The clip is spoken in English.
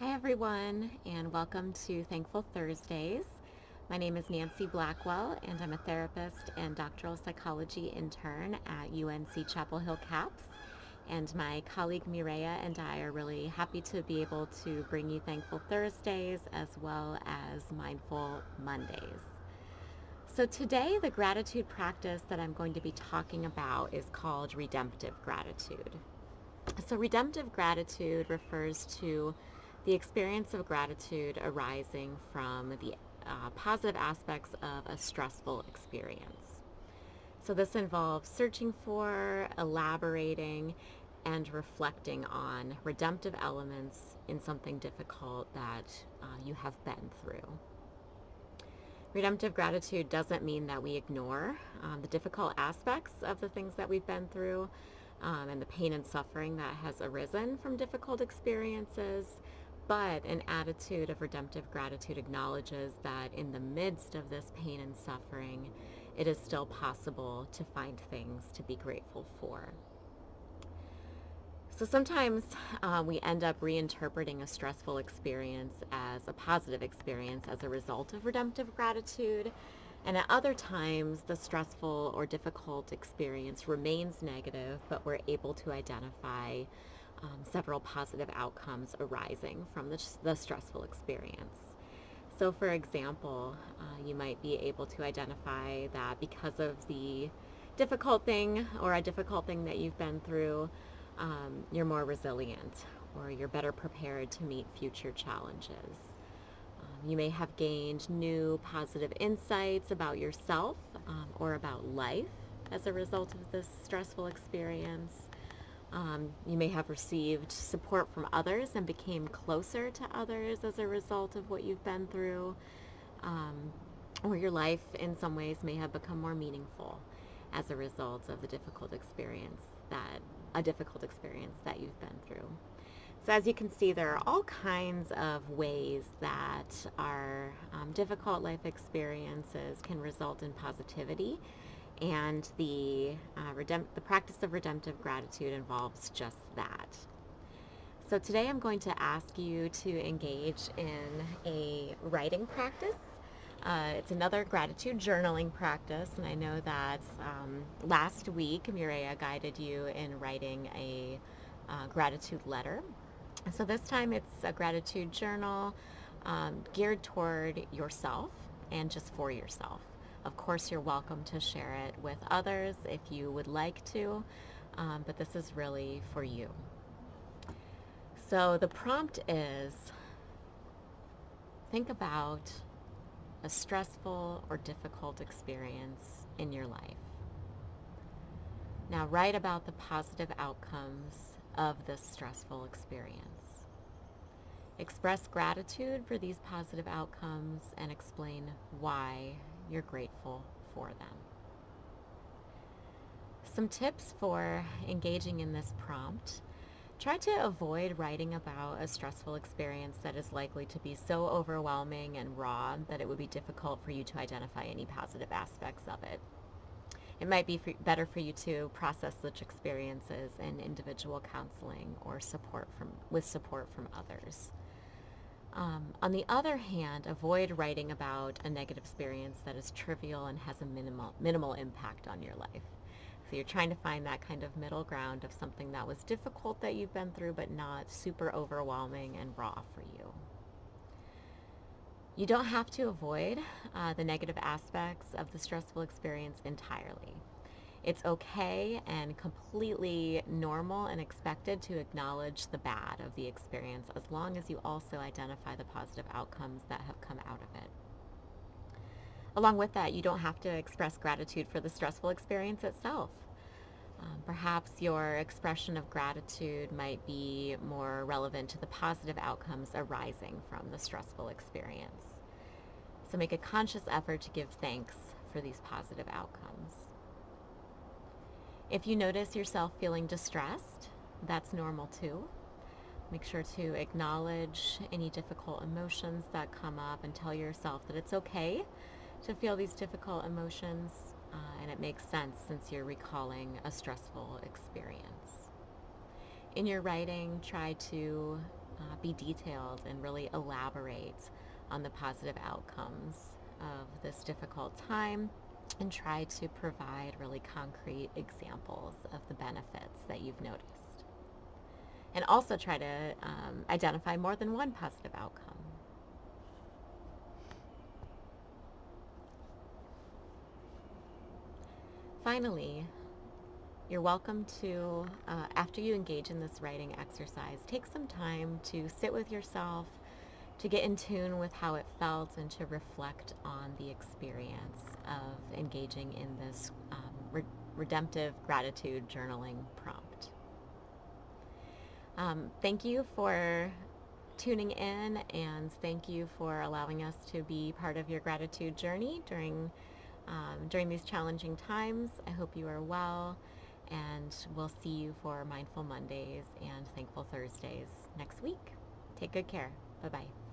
Hi everyone, and welcome to Thankful Thursdays. My name is Nancy Blackwell, and I'm a therapist and doctoral psychology intern at UNC Chapel Hill CAPS. And my colleague Mireya and I are really happy to be able to bring you Thankful Thursdays as well as Mindful Mondays. So today, the gratitude practice that I'm going to be talking about is called redemptive gratitude. So redemptive gratitude refers to the experience of gratitude arising from the positive aspects of a stressful experience. So this involves searching for, elaborating, and reflecting on redemptive elements in something difficult that you have been through. Redemptive gratitude doesn't mean that we ignore the difficult aspects of the things that we've been through and the pain and suffering that has arisen from difficult experiences, but an attitude of redemptive gratitude acknowledges that in the midst of this pain and suffering, it is still possible to find things to be grateful for. So sometimes we end up reinterpreting a stressful experience as a positive experience as a result of redemptive gratitude. And at other times, the stressful or difficult experience remains negative, but we're able to identify several positive outcomes arising from the stressful experience. So for example, you might be able to identify that because of the difficult thing or a difficult thing that you've been through, you're more resilient or you're better prepared to meet future challenges. You may have gained new positive insights about yourself or about life as a result of this stressful experience. You may have received support from others and became closer to others as a result of what you've been through. Or your life in some ways may have become more meaningful as a result of a difficult experience that you've been through. So as you can see, there are all kinds of ways that our difficult life experiences can result in positivity, and the practice of redemptive gratitude involves just that. So today I'm going to ask you to engage in a writing practice. It's another gratitude journaling practice, and I know that last week Mireya guided you in writing a gratitude letter. So this time it's a gratitude journal geared toward yourself and just for yourself. Of course, you're welcome to share it with others if you would like to, but this is really for you. So the prompt is, think about a stressful or difficult experience in your life. Now write about the positive outcomes of this stressful experience. Express gratitude for these positive outcomes and explain why you're grateful for them. Some tips for engaging in this prompt. Try to avoid writing about a stressful experience that is likely to be so overwhelming and raw that it would be difficult for you to identify any positive aspects of it. It might be better for you to process such experiences in individual counseling or with support from others. On the other hand, avoid writing about a negative experience that is trivial and has a minimal impact on your life. So you're trying to find that kind of middle ground of something that was difficult that you've been through but not super overwhelming and raw for you. You don't have to avoid the negative aspects of the stressful experience entirely. It's okay and completely normal and expected to acknowledge the bad of the experience as long as you also identify the positive outcomes that have come out of it. Along with that, you don't have to express gratitude for the stressful experience itself. Perhaps your expression of gratitude might be more relevant to the positive outcomes arising from the stressful experience. So make a conscious effort to give thanks for these positive outcomes. If you notice yourself feeling distressed, that's normal too. Make sure to acknowledge any difficult emotions that come up and tell yourself that it's okay to feel these difficult emotions, and it makes sense since you're recalling a stressful experience. In your writing, try to be detailed and really elaborate on the positive outcomes of this difficult time and try to provide really concrete examples of the benefits that you've noticed. And also try to identify more than one positive outcome. Finally, you're welcome to, after you engage in this writing exercise, take some time to sit with yourself, to get in tune with how it felt, and to reflect on the experience of engaging in this redemptive gratitude journaling prompt. Thank you for tuning in, and thank you for allowing us to be part of your gratitude journey during these challenging times. I hope you are well, and we'll see you for Mindful Mondays and Thankful Thursdays next week. Take good care. Bye-bye.